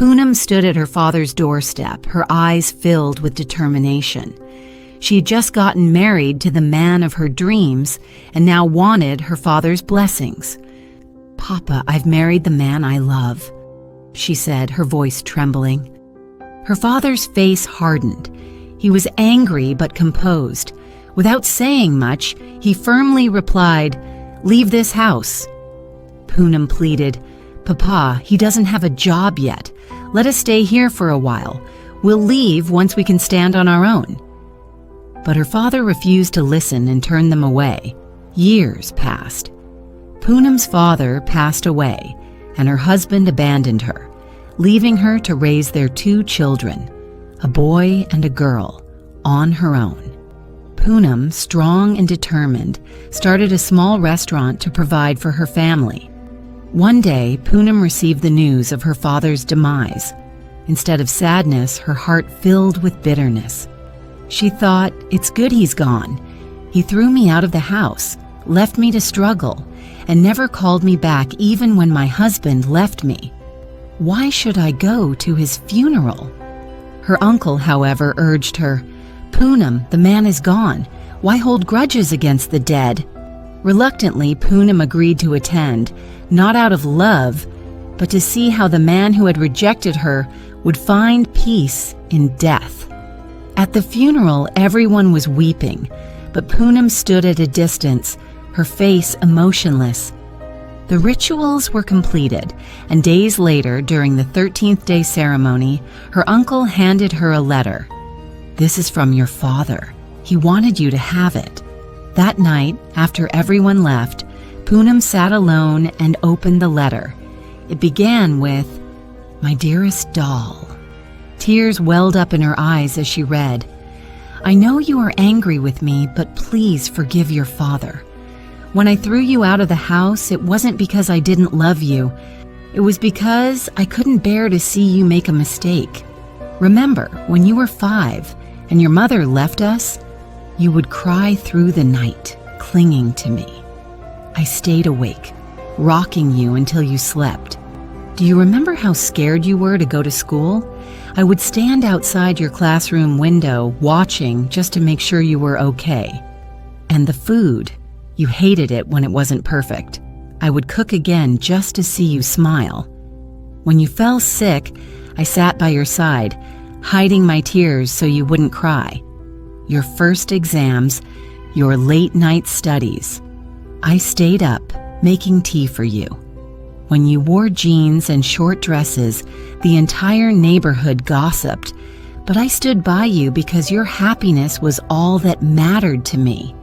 Poonam stood at her father's doorstep, her eyes filled with determination. She had just gotten married to the man of her dreams and now wanted her father's blessings. "Papa, I've married the man I love," she said, her voice trembling. Her father's face hardened. He was angry but composed. Without saying much, he firmly replied, "Leave this house." Poonam pleaded, "Papa, he doesn't have a job yet. Let us stay here for a while. We'll leave once we can stand on our own." But her father refused to listen and turned them away. Years passed. Poonam's father passed away, and her husband abandoned her, leaving her to raise their 2 children, a boy and a girl, on her own. Poonam, strong and determined, started a small restaurant to provide for her family. One day, Poonam received the news of her father's demise. Instead of sadness, her heart filled with bitterness. She thought, "It's good he's gone. He threw me out of the house, left me to struggle, and never called me back even when my husband left me. Why should I go to his funeral?" Her uncle, however, urged her, "Poonam, the man is gone. Why hold grudges against the dead?" Reluctantly, Poonam agreed to attend, not out of love, but to see how the man who had rejected her would find peace in death. At the funeral, everyone was weeping, but Poonam stood at a distance, her face emotionless. The rituals were completed, and days later, during the 13th day ceremony, her uncle handed her a letter. "This is from your father. He wanted you to have it." That night, after everyone left, Poonam sat alone and opened the letter. It began with, "My dearest doll." Tears welled up in her eyes as she read, "I know you are angry with me, but please forgive your father. When I threw you out of the house, it wasn't because I didn't love you. It was because I couldn't bear to see you make a mistake. Remember, when you were 5 and your mother left us, you would cry through the night, clinging to me. I stayed awake, rocking you until you slept. Do you remember how scared you were to go to school? I would stand outside your classroom window, watching just to make sure you were okay. And the food, you hated it when it wasn't perfect. I would cook again just to see you smile. When you fell sick, I sat by your side, hiding my tears so you wouldn't cry. Your first exams, your late night studies. I stayed up, making tea for you. When you wore jeans and short dresses, the entire neighborhood gossiped, but I stood by you because your happiness was all that mattered to me.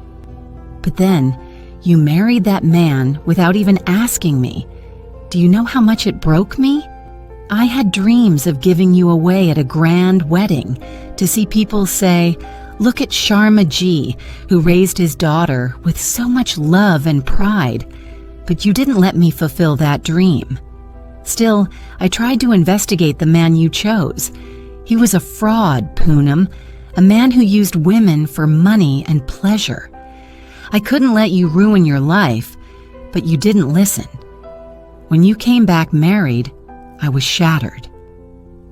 But then, you married that man without even asking me. Do you know how much it broke me? I had dreams of giving you away at a grand wedding, to see people say, 'Look at Sharma Ji, who raised his daughter with so much love and pride.' But you didn't let me fulfill that dream. Still, I tried to investigate the man you chose. He was a fraud, Poonam, a man who used women for money and pleasure. I couldn't let you ruin your life, but you didn't listen. When you came back married, I was shattered.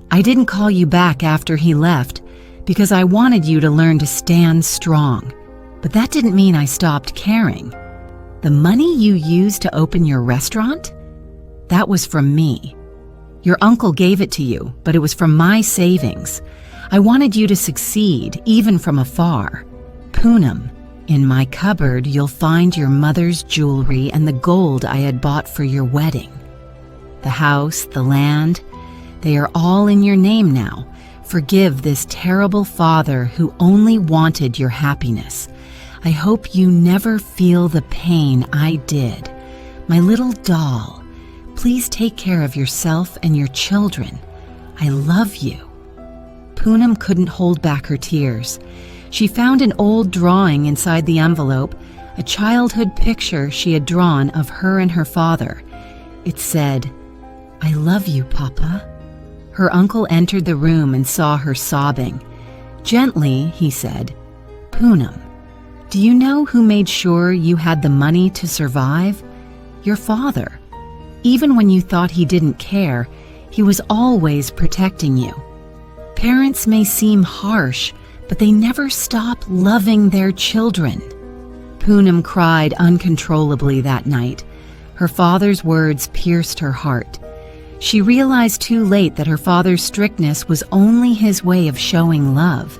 I didn't call you back after he left because I wanted you to learn to stand strong. But that didn't mean I stopped caring. The money you used to open your restaurant? That was from me. Your uncle gave it to you, but it was from my savings. I wanted you to succeed, even from afar. Poonam, in my cupboard you'll find your mother's jewelry and the gold I had bought for your wedding. The house, the land, they are all in your name now. Forgive this terrible father who only wanted your happiness. I hope you never feel the pain I did. My little doll, please take care of yourself and your children. I love you." Poonam couldn't hold back her tears. She found an old drawing inside the envelope, a childhood picture she had drawn of her and her father. It said, "I love you, Papa." Her uncle entered the room and saw her sobbing. Gently, he said, "Poonam, do you know who made sure you had the money to survive? Your father. Even when you thought he didn't care, He was always protecting you. Parents may seem harsh, but they never stop loving their children. Poonam cried uncontrollably that night. Her father's words pierced her heart. She realized too late that her father's strictness was only his way of showing love,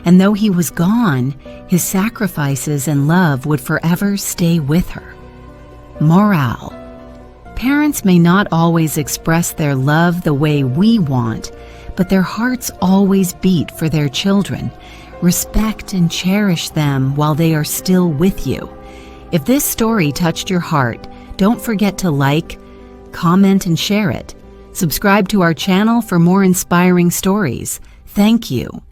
and though he was gone, his sacrifices and love would forever stay with her. Morale: parents may not always express their love the way we want, but their hearts always beat for their children. Respect and cherish them while they are still with you. If this story touched your heart, don't forget to like, comment, and share it. Subscribe to our channel for more inspiring stories. Thank you.